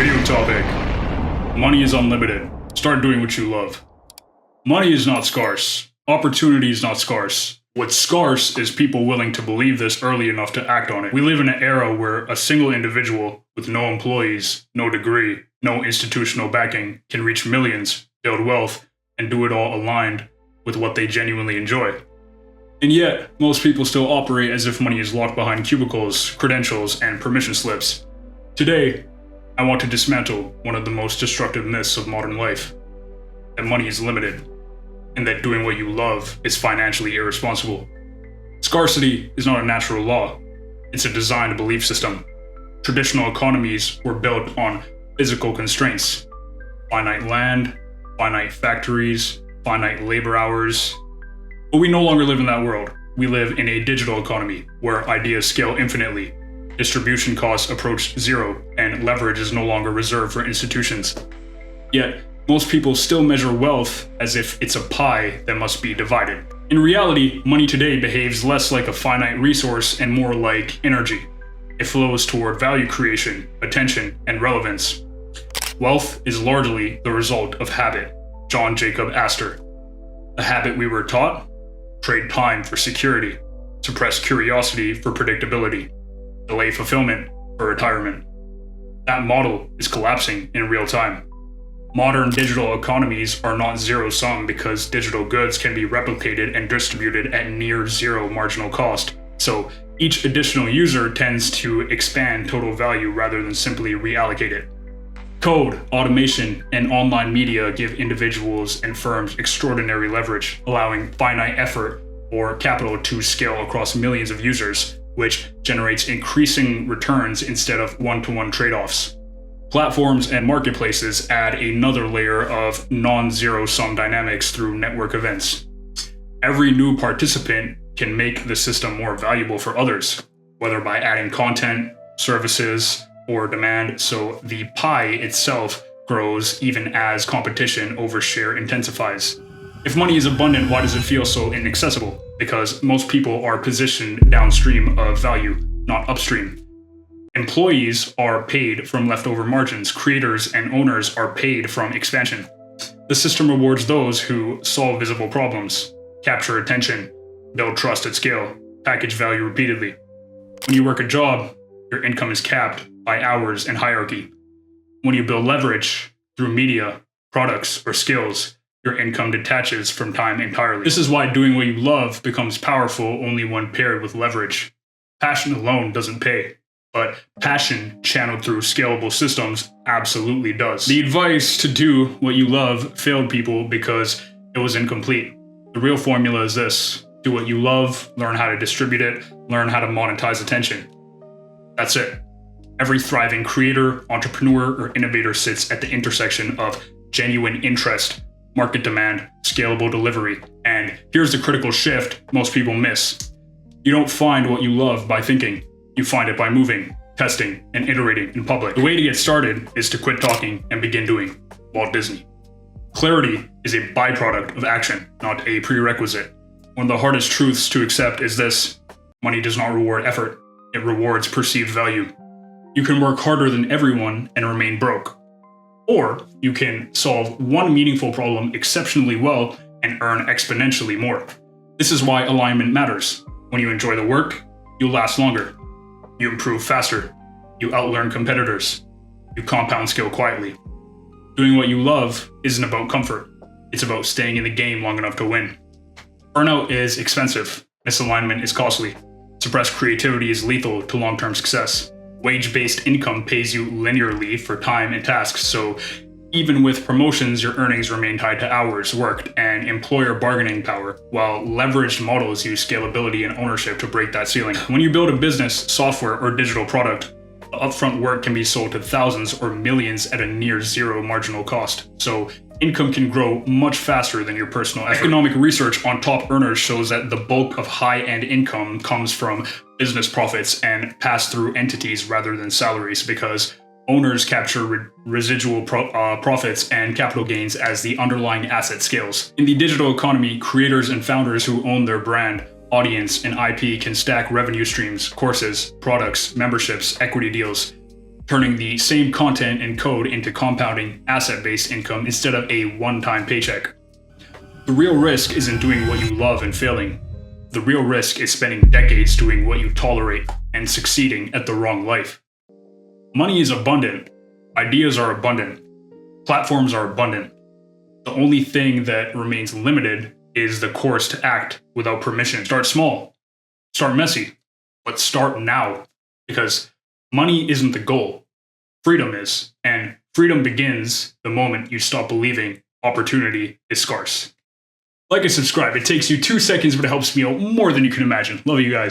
Video topic. Money is unlimited. Start doing what you love. Money is not scarce. Opportunity is not scarce. What's scarce is people willing to believe this early enough to act on it. We live in an era where a single individual with no employees, no degree, no institutional backing can reach millions, build wealth, and do it all aligned with what they genuinely enjoy. And yet, most people still operate as if money is locked behind cubicles, credentials, and permission slips. Today, I want to dismantle one of the most destructive myths of modern life: that money is limited, and that doing what you love is financially irresponsible. Scarcity is not a natural law, it's a designed belief system. Traditional economies were built on physical constraints: finite land, finite factories, finite labor hours. But we no longer live in that world. We live in a digital economy where ideas scale infinitely, distribution costs approach zero, and leverage is no longer reserved for institutions. Yet, most people still measure wealth as if it's a pie that must be divided. In reality, money today behaves less like a finite resource and more like energy. It flows toward value creation, attention, and relevance. Wealth is largely the result of habit. John Jacob Astor. A habit we were taught: trade time for security, suppress curiosity for predictability, delay fulfillment for retirement. That model is collapsing in real time. Modern digital economies are not zero-sum because digital goods can be replicated and distributed at near zero marginal cost. So each additional user tends to expand total value rather than simply reallocate it. Code, automation, and online media give individuals and firms extraordinary leverage, allowing finite effort or capital to scale across millions of users, which generates increasing returns instead of one-to-one trade-offs. Platforms and marketplaces add another layer of non-zero-sum dynamics through network events. Every new participant can make the system more valuable for others, whether by adding content, services, or demand, so the pie itself grows even as competition over share intensifies. If money is abundant, why does it feel so inaccessible? Because most people are positioned downstream of value, not upstream. Employees are paid from leftover margins. Creators and owners are paid from expansion. The system rewards those who solve visible problems, capture attention, build trust at scale, package value repeatedly. When you work a job, your income is capped by hours and hierarchy. When you build leverage through media, products, or skills, your income detaches from time entirely. This is why doing what you love becomes powerful only when paired with leverage. Passion alone doesn't pay, but passion channeled through scalable systems absolutely does. The advice to do what you love failed people because it was incomplete. The real formula is this: do what you love, learn how to distribute it, learn how to monetize attention. That's it. Every thriving creator, entrepreneur, or innovator sits at the intersection of genuine interest, market demand, scalable delivery, and here's the critical shift most people miss. You don't find what you love by thinking. You find it by moving, testing, and iterating in public. The way to get started is to quit talking and begin doing. Walt Disney. Clarity is a byproduct of action, not a prerequisite. One of the hardest truths to accept is this: money does not reward effort, it rewards perceived value. You can work harder than everyone and remain broke. Or you can solve one meaningful problem exceptionally well and earn exponentially more. This is why alignment matters. When you enjoy the work, you'll last longer. You improve faster. You outlearn competitors. You compound skill quietly. Doing what you love isn't about comfort. It's about staying in the game long enough to win. Burnout is expensive. Misalignment is costly. Suppressed creativity is lethal to long-term success. Wage-based income pays you linearly for time and tasks, so even with promotions, your earnings remain tied to hours worked and employer bargaining power, while leveraged models use scalability and ownership to break that ceiling. When you build a business, software, or digital product, the upfront work can be sold to thousands or millions at a near zero marginal cost, so income can grow much faster than your personal effort. Economic research on top earners shows that the bulk of high-end income comes from business profits and pass-through entities rather than salaries, because owners capture residual profits and capital gains as the underlying asset scales. In the digital economy, creators and founders who own their brand, audience, and IP can stack revenue streams, courses, products, memberships, equity deals, turning the same content and code into compounding asset-based income instead of a one-time paycheck. The real risk isn't doing what you love and failing. The real risk is spending decades doing what you tolerate and succeeding at the wrong life. Money is abundant. Ideas are abundant. Platforms are abundant. The only thing that remains limited is the course to act without permission. Start small. Start messy. But start now. Because money isn't the goal. Freedom is. And freedom begins the moment you stop believing opportunity is scarce. Like and subscribe. It takes you 2 seconds, but it helps me out more than you can imagine. Love you guys.